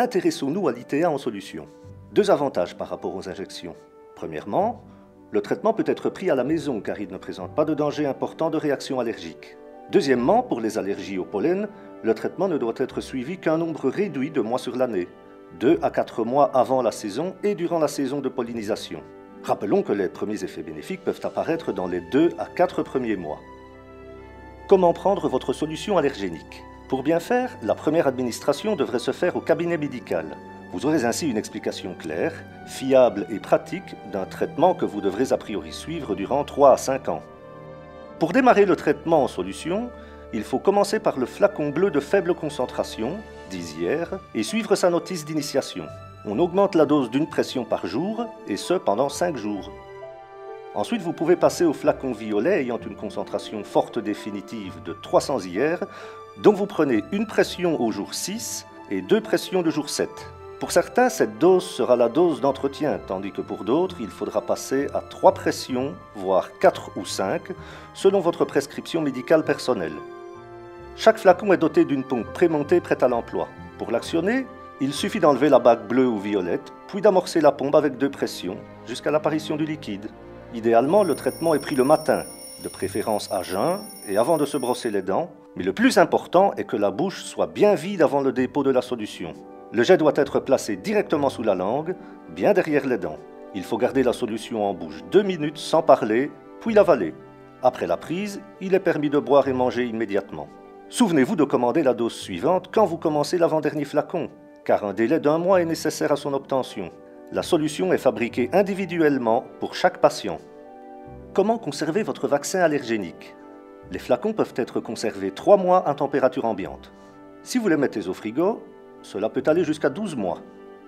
Intéressons-nous à l'ITA en solution. Deux avantages par rapport aux injections. Premièrement, le traitement peut être pris à la maison car il ne présente pas de danger important de réaction allergique. Deuxièmement, pour les allergies au pollen, le traitement ne doit être suivi qu'un nombre réduit de mois sur l'année, 2 à 4 mois avant la saison et durant la saison de pollinisation. Rappelons que les premiers effets bénéfiques peuvent apparaître dans les 2 à 4 premiers mois. Comment prendre votre solution allergénique? Pour bien faire, la première administration devrait se faire au cabinet médical. Vous aurez ainsi une explication claire, fiable et pratique d'un traitement que vous devrez a priori suivre durant 3 à 5 ans. Pour démarrer le traitement en solution, il faut commencer par le flacon bleu de faible concentration, d'Isière, et suivre sa notice d'initiation. On augmente la dose d'une pression par jour, et ce pendant 5 jours. Ensuite, vous pouvez passer au flacon violet ayant une concentration forte définitive de 300 IR, dont vous prenez une pression au jour 6 et 2 pressions le jour 7. Pour certains, cette dose sera la dose d'entretien, tandis que pour d'autres, il faudra passer à 3 pressions, voire 4 ou 5, selon votre prescription médicale personnelle. Chaque flacon est doté d'une pompe prémontée prête à l'emploi. Pour l'actionner, il suffit d'enlever la bague bleue ou violette, puis d'amorcer la pompe avec 2 pressions, jusqu'à l'apparition du liquide. Idéalement, le traitement est pris le matin, de préférence à jeun et avant de se brosser les dents, mais le plus important est que la bouche soit bien vide avant le dépôt de la solution. Le jet doit être placé directement sous la langue, bien derrière les dents. Il faut garder la solution en bouche 2 minutes sans parler, puis l'avaler. Après la prise, il est permis de boire et manger immédiatement. Souvenez-vous de commander la dose suivante quand vous commencez l'avant-dernier flacon, car un délai d'1 mois est nécessaire à son obtention. La solution est fabriquée individuellement pour chaque patient. Comment conserver votre vaccin allergénique? Les flacons peuvent être conservés 3 mois à température ambiante. Si vous les mettez au frigo, cela peut aller jusqu'à 12 mois.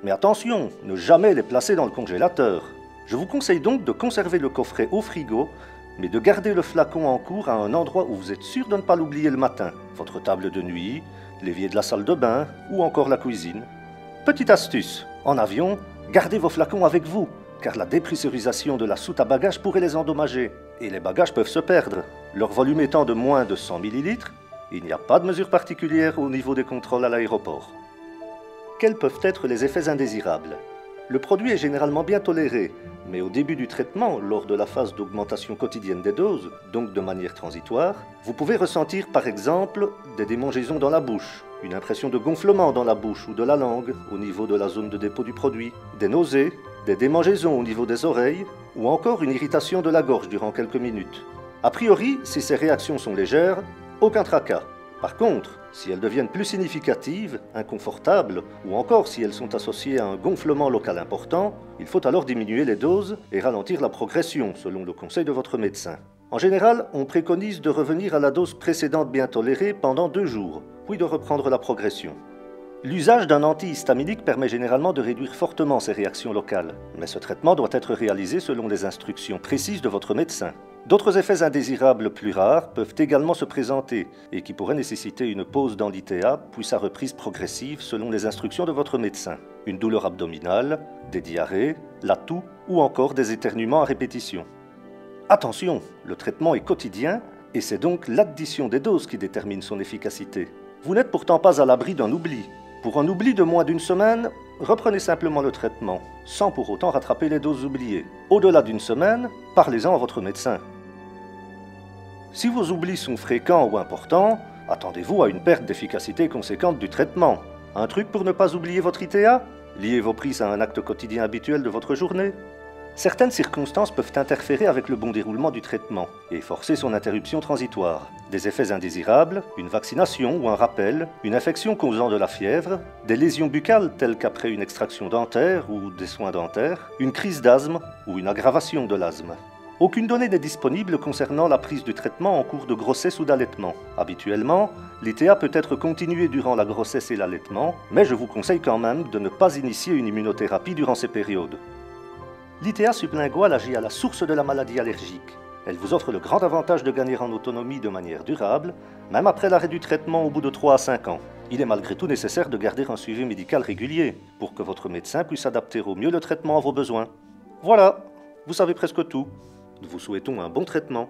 Mais attention, ne jamais les placer dans le congélateur. Je vous conseille donc de conserver le coffret au frigo, mais de garder le flacon en cours à un endroit où vous êtes sûr de ne pas l'oublier le matin. Votre table de nuit, l'évier de la salle de bain ou encore la cuisine. Petite astuce, en avion, gardez vos flacons avec vous, car la dépressurisation de la soute à bagages pourrait les endommager. Et les bagages peuvent se perdre. Leur volume étant de moins de 100 ml, il n'y a pas de mesure particulière au niveau des contrôles à l'aéroport. Quels peuvent être les effets indésirables? Le produit est généralement bien toléré, mais au début du traitement, lors de la phase d'augmentation quotidienne des doses, donc de manière transitoire, vous pouvez ressentir par exemple des démangeaisons dans la bouche, une impression de gonflement dans la bouche ou de la langue au niveau de la zone de dépôt du produit, des nausées, des démangeaisons au niveau des oreilles ou encore une irritation de la gorge durant quelques minutes. A priori, si ces réactions sont légères, aucun tracas. Par contre, si elles deviennent plus significatives, inconfortables, ou encore si elles sont associées à un gonflement local important, il faut alors diminuer les doses et ralentir la progression, selon le conseil de votre médecin. En général, on préconise de revenir à la dose précédente bien tolérée pendant 2 jours, puis de reprendre la progression. L'usage d'un antihistaminique permet généralement de réduire fortement ces réactions locales, mais ce traitement doit être réalisé selon les instructions précises de votre médecin. D'autres effets indésirables plus rares peuvent également se présenter et qui pourraient nécessiter une pause dans l'ITA puis sa reprise progressive selon les instructions de votre médecin. Une douleur abdominale, des diarrhées, la toux ou encore des éternuements à répétition. Attention, le traitement est quotidien et c'est donc l'addition des doses qui détermine son efficacité. Vous n'êtes pourtant pas à l'abri d'un oubli. Pour un oubli de moins d'1 semaine, reprenez simplement le traitement, sans pour autant rattraper les doses oubliées. Au-delà d'1 semaine, parlez-en à votre médecin. Si vos oublis sont fréquents ou importants, attendez-vous à une perte d'efficacité conséquente du traitement. Un truc pour ne pas oublier votre ITA? Liez vos prises à un acte quotidien habituel de votre journée. Certaines circonstances peuvent interférer avec le bon déroulement du traitement et forcer son interruption transitoire. Des effets indésirables, une vaccination ou un rappel, une infection causant de la fièvre, des lésions buccales telles qu'après une extraction dentaire ou des soins dentaires, une crise d'asthme ou une aggravation de l'asthme. Aucune donnée n'est disponible concernant la prise du traitement en cours de grossesse ou d'allaitement. Habituellement, l'ITA peut être continuée durant la grossesse et l'allaitement, mais je vous conseille quand même de ne pas initier une immunothérapie durant ces périodes. L'ITA sublinguale agit à la source de la maladie allergique. Elle vous offre le grand avantage de gagner en autonomie de manière durable, même après l'arrêt du traitement au bout de 3 à 5 ans. Il est malgré tout nécessaire de garder un suivi médical régulier pour que votre médecin puisse adapter au mieux le traitement à vos besoins. Voilà, vous savez presque tout. Nous vous souhaitons un bon traitement.